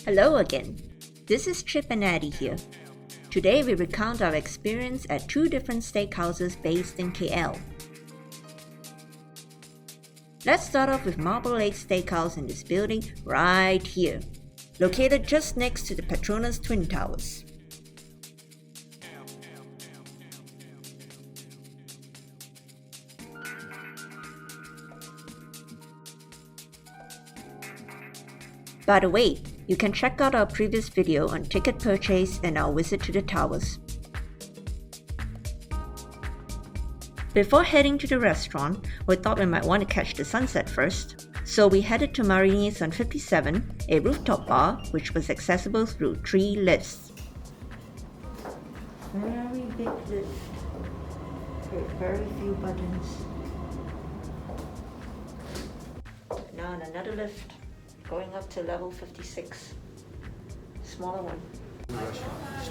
Hello again. This is Chip and Addie here. Today we recount our experience at two different steakhouses based in KL. Let's start off with Marble Lake Steakhouse in this building right here, located just next to the Petronas Twin Towers. By the way, you can check out our previous video on ticket purchase and our visit to the towers. Before heading to the restaurant, we thought we might want to catch the sunset first, so we headed to Marini's on 57, a rooftop bar which was accessible through 3 lifts. Very big lift, with very few buttons. Now on another lift, going up to level 56. Smaller one. Steakhouse.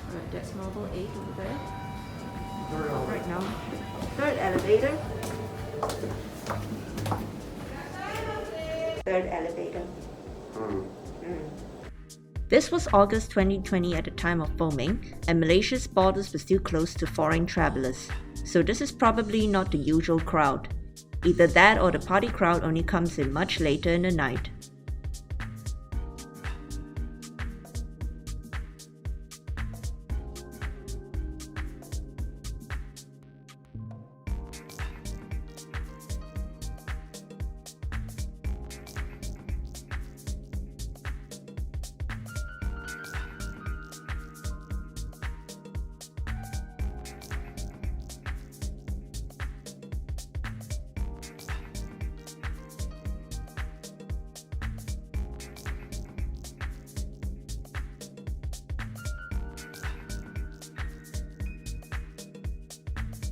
Alright, that's marble 8 over there. Right now. Third elevator. Third elevator. This was August 2020 at the time of filming, and Malaysia's borders were still closed to foreign travelers, so this is probably not the usual crowd. Either that or the party crowd only comes in much later in the night.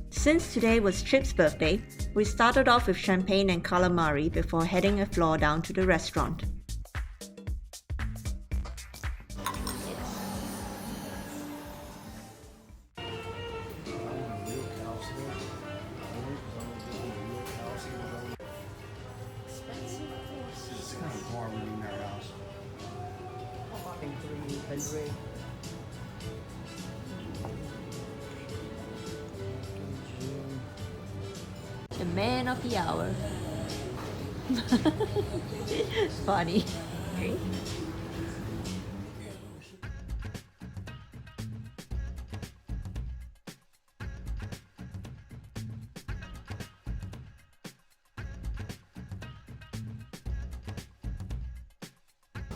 Since today was Chip's birthday, we started off with champagne and calamari before heading a floor down to the restaurant. It's kind of warm in their house. The man of the hour. Funny.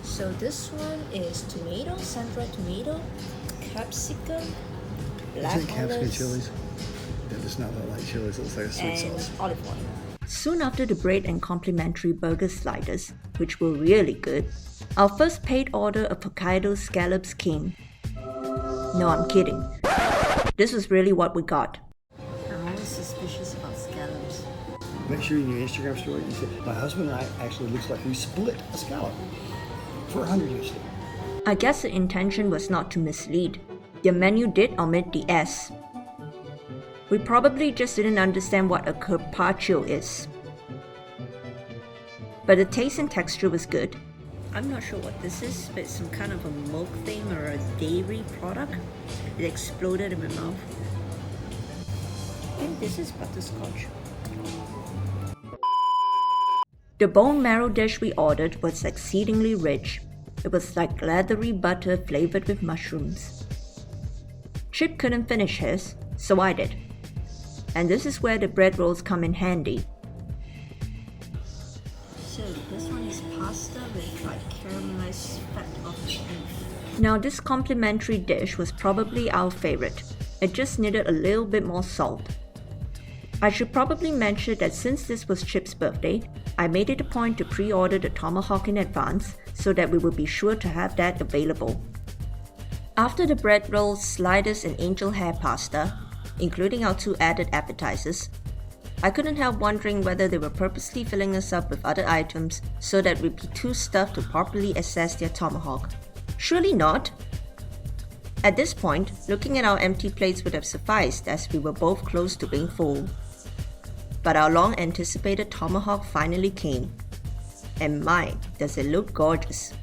So this one is tomato, sun-dried tomato, capsicum, black capsicum olives, chilies? Yeah, it's not that like chilies, it looks like a sweet and sauce. olive oil. Soon after the bread and complimentary burger sliders, which were really good, our first paid order of Hokkaido scallops came. No, I'm kidding. This was really what we got. I'm always suspicious about scallops. Make sure in your Instagram story you say, my husband and I actually looks like we split a scallop for 100 USD. I guess the intention was not to mislead. Their menu did omit the S. We probably just didn't understand what a carpaccio is. But the taste and texture was good. I'm not sure what this is, but it's some kind of a milk thing or a dairy product. It exploded in my mouth. I think this is butterscotch. The bone marrow dish we ordered was exceedingly rich. It was like leathery butter flavored with mushrooms. Chip couldn't finish his, so I did. And this is where the bread rolls come in handy. So this one is pasta with like caramelized fat of beef. Now this complimentary dish was probably our favorite. It just needed a little bit more salt. I should probably mention that since this was Chip's birthday, I made it a point to pre-order the tomahawk in advance so that we would be sure to have that available. After the bread rolls, sliders and angel hair pasta, including our 2 added appetizers, I couldn't help wondering whether they were purposely filling us up with other items so that we'd be too stuffed to properly assess their tomahawk. Surely not! At this point, looking at our empty plates would have sufficed as we were both close to being full. But our long-anticipated tomahawk finally came. And my, does it look gorgeous.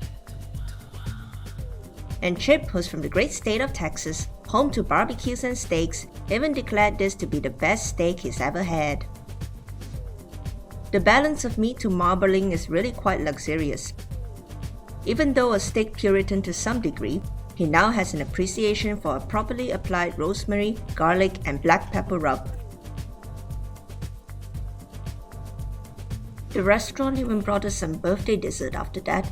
And Chip, who's from the great state of Texas, home to barbecues and steaks, even declared this to be the best steak he's ever had. The balance of meat to marbling is really quite luxurious. Even though a steak puritan to some degree, he now has an appreciation for a properly applied rosemary, garlic, and black pepper rub. The restaurant even brought us some birthday dessert after that.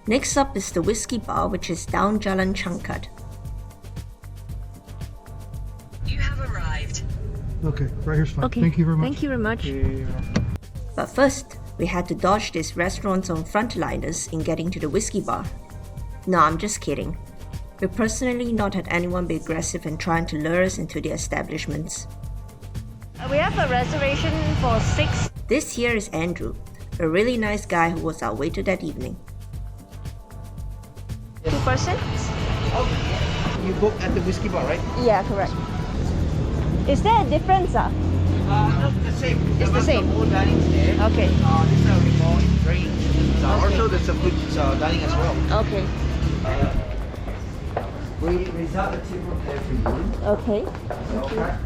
Next up is the Whiskey Bar, which is down Jalan Changkat. You have arrived. Okay, right here's fine. Thank you very much. Thank you very much. But first, we had to dodge this restaurant's own frontliners in getting to the Whiskey Bar. No, I'm just kidding. We've personally not had anyone be aggressive in trying to lure us into their establishments. We have a reservation for 6. This here is Andrew, a really nice guy who was our waiter that evening. 2 persons? You booked at the Whiskey Bar, right? Yeah, correct. Is there a difference? No, the same. It's the same. More dining there. Okay. This is a more range. Okay. Also, there's some good dining as well. Okay. We reserve a table there for you. Okay. Okay.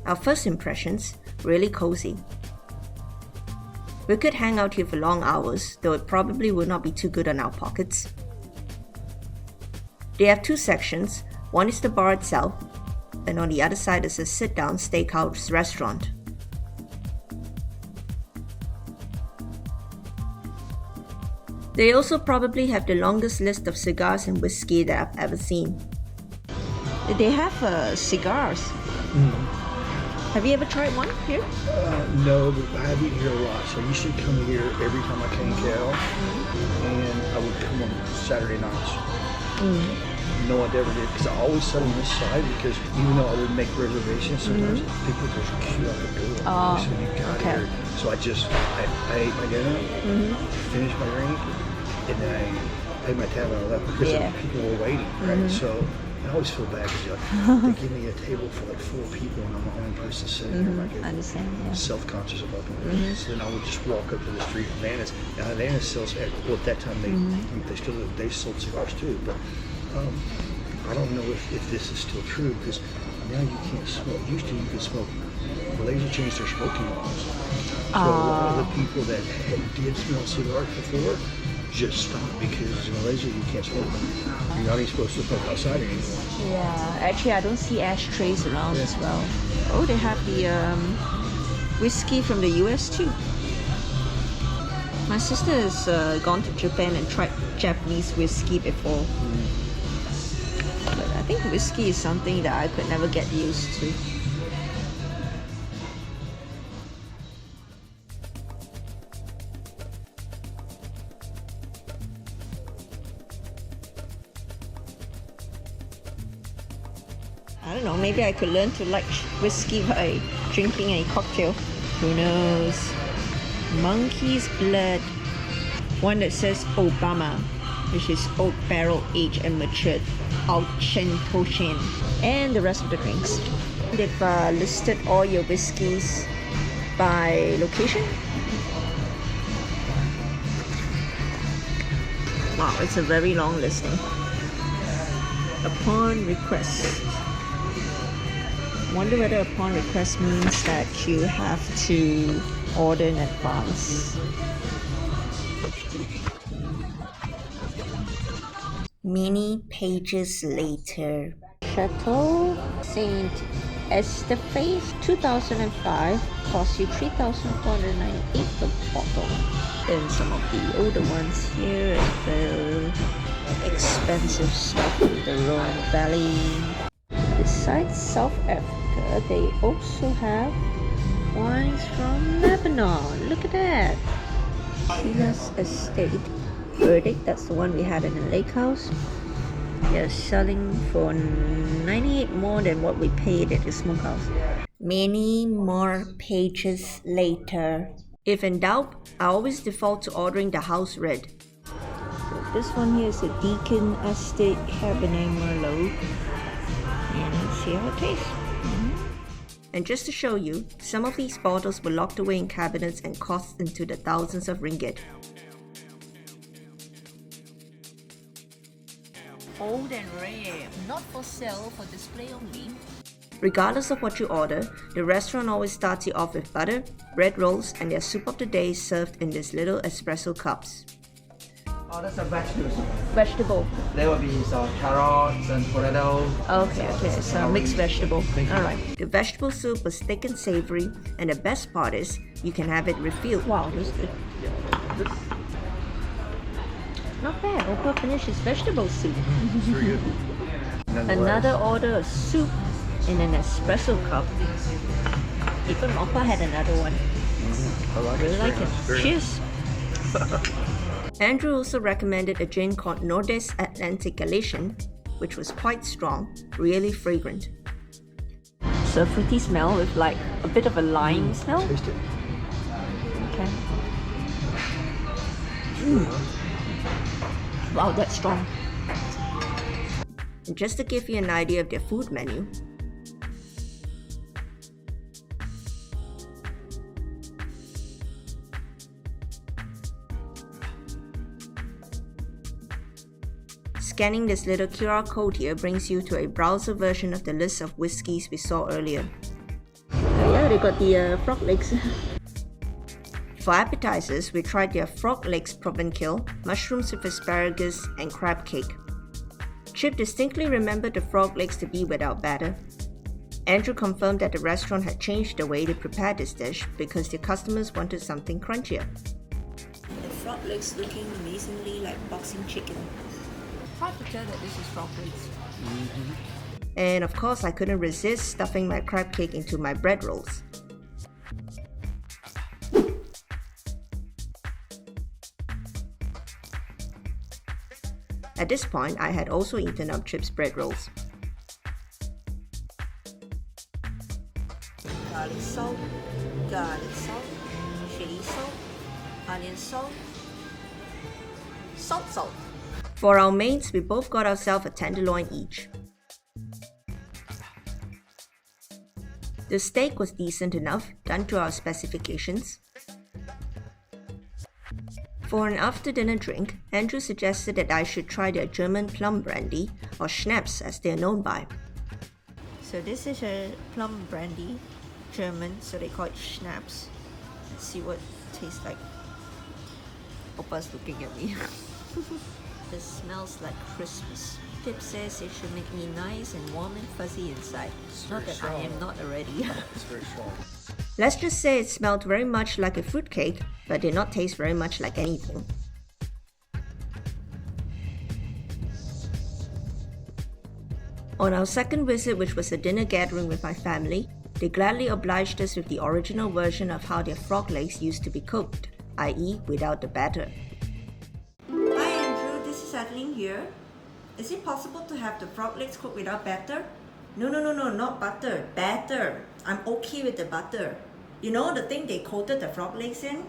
Our first impressions, really cozy. We could hang out here for long hours, though it probably would not be too good on our pockets. They have 2 sections. One is the bar itself, and on the other side is a sit-down steakhouse restaurant. They also probably have the longest list of cigars and whiskey that I've ever seen. They have cigars. Have you ever tried one here? No, but I have eaten here a lot. So I used to come here every time I came to Cal, and I would come on Saturday nights. No one ever did, because I always sat on this side, because even though I would make reservations, sometimes people just queue out the door. Oh, So you got okay. here. So I ate my dinner, finished my drink, and then I paid my tab and I left, because Yeah. people were waiting, right? So I always feel bad, because they give me a table for like 4 people, and I'm the only person sitting here. Like, I understand, yeah. self-conscious about them. So then I would just walk up to the street. Havanas. Now Havanas sells. Well, at that time they sold cigars too. But I don't know if this is still true, because now you can't smoke. Used to you could smoke. Malaysia changed their smoking laws. So a lot of the people that did smell cigars before just stopped, because in Malaysia you can't smoke them. You're not even supposed to smoke outside anymore. Yeah, actually I don't see ashtrays around as well. Oh, they have the whiskey from the US too. My sister has gone to Japan and tried Japanese whiskey before. But I think whiskey is something that I could never get used to. I don't know, maybe I could learn to like whiskey by drinking a cocktail. Who knows? Monkey's Blood. One that says Obama, which is oak barrel aged and matured, Auchentoshin, and the rest of the drinks. They've listed all your whiskeys by location. Wow, it's a very long listing. Upon request. Wonder whether upon request means that you have to order in advance. Many pages later. Chateau Saint Estèphe 2005 costs you $3,498 per bottle. And some of the older ones here is the expensive stuff in the Rhone Valley. Besides South Africa, they also have wines from Lebanon. Look at that. Sheila's Estate. Verdict, that's the one we had in the lake house. They're selling for 98 more than what we paid at the smokehouse. Many more pages later. If in doubt, I always default to ordering the house red. So this one here is a Deacon Estate Cabernet Merlot. And let's see how it tastes. And just to show you, some of these bottles were locked away in cabinets and cost into the thousands of ringgit. Old and rare, not for sale, for display only. Regardless of what you order, the restaurant always starts you off with butter, bread rolls, and their soup of the day served in these little espresso cups. Oh, that's a vegetables. Vegetable. There will be some carrots and potato. Okay, so mixed vegetable. Alright. The vegetable soup was thick and savory, and the best part is, you can have it refilled. Wow, this is good. Not bad. Opa finished his vegetable soup. It's very good. Another order of soup in an espresso cup. Even Opa had another one. I like Really it. like it. Very Cheers. Andrew also recommended a gin called Nordes Atlantic Galician, which was quite strong, really fragrant. So fruity smell with like a bit of a lime smell. Taste it. Okay. Wow, that's strong. And just to give you an idea of their food menu, scanning this little QR code here brings you to a browser version of the list of whiskies we saw earlier. Oh yeah, they got the frog legs. For appetizers, we tried their frog legs provençal, mushrooms with asparagus, and crab cake. Chip distinctly remembered the frog legs to be without batter. Andrew confirmed that the restaurant had changed the way they prepared this dish because their customers wanted something crunchier. The frog legs looking amazingly like boxing chicken. Hard to tell that this is frog legs. And of course, I couldn't resist stuffing my crab cake into my bread rolls. At this point, I had also eaten up Chip's bread rolls. Garlic salt, chili salt, onion salt, salt. For our mains, we both got ourselves a tenderloin each. The steak was decent enough, done to our specifications. For an after-dinner drink, Andrew suggested that I should try their German plum brandy, or schnapps as they are known by. So this is a plum brandy, German, so they call it schnapps. Let's see what it tastes like. Opa's looking at me. This smells like Christmas. Pip says it should make me nice and warm and fuzzy inside. Not that I am not already. It's very strong. Let's just say it smelled very much like a fruitcake, but did not taste very much like anything. On our second visit, which was a dinner gathering with my family, they gladly obliged us with the original version of how their frog legs used to be cooked, i.e. without the batter. Hi Andrew, this is Adeline here. Is it possible to have the frog legs cooked without batter? No, not butter, batter. I'm okay with the butter. You know the thing they coated the frog legs in?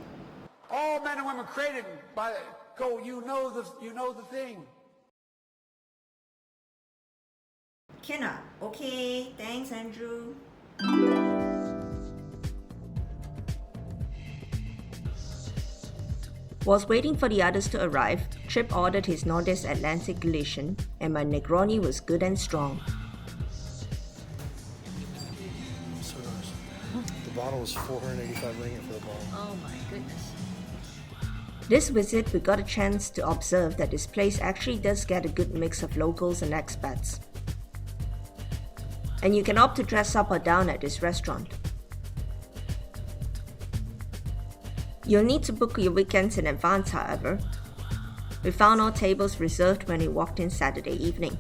All men and women created by go. You know the thing. Can okay, thanks Andrew. Whilst waiting for the others to arrive, Chip ordered his Nordes Atlantic Galician, and my Negroni was good and strong. So nice. The bottle was 485 ringgit for the bottle. Oh my goodness. This visit, we got a chance to observe that this place actually does get a good mix of locals and expats. And you can opt to dress up or down at this restaurant. You'll need to book your weekends in advance, however. We found all tables reserved when we walked in Saturday evening.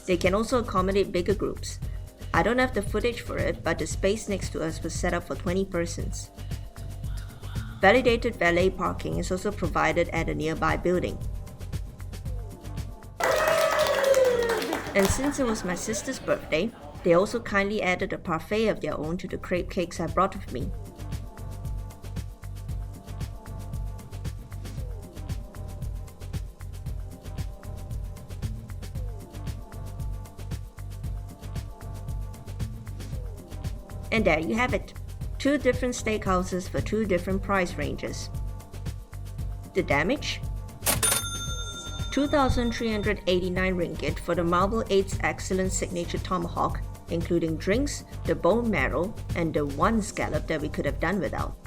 They can also accommodate bigger groups. I don't have the footage for it, but the space next to us was set up for 20 persons. Validated valet parking is also provided at a nearby building. And since it was my sister's birthday, they also kindly added a parfait of their own to the crepe cakes I brought with me. And there you have it. 2 different steakhouses for 2 different price ranges. The damage? 2,389 ringgit for the Marble 8's excellent signature tomahawk, including drinks, the bone marrow, and the one scallop that we could have done without.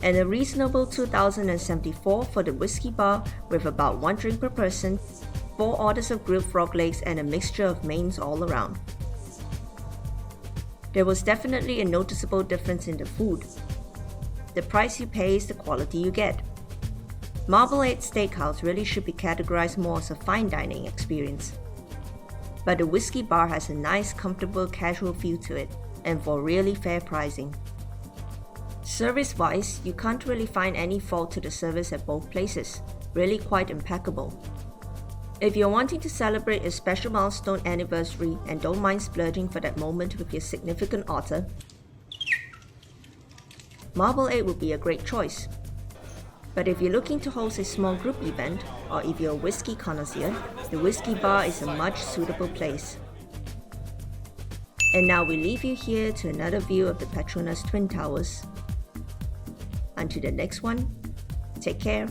And a reasonable 2,074 for the whiskey bar with about 1 drink per person, 4 orders of grilled frog legs, and a mixture of mains all around. There was definitely a noticeable difference in the food. The price you pay is the quality you get. Marble 8 Steakhouse really should be categorized more as a fine dining experience. But the whiskey bar has a nice, comfortable, casual feel to it, and for really fair pricing. Service-wise, you can't really find any fault to the service at both places, really quite impeccable. If you're wanting to celebrate a special milestone anniversary and don't mind splurging for that moment with your significant other, Marble 8 would be a great choice. But if you're looking to host a small group event, or if you're a whiskey connoisseur, the whiskey bar is a much suitable place. And now we leave you here to another view of the Petronas Twin Towers. Until the next one, take care.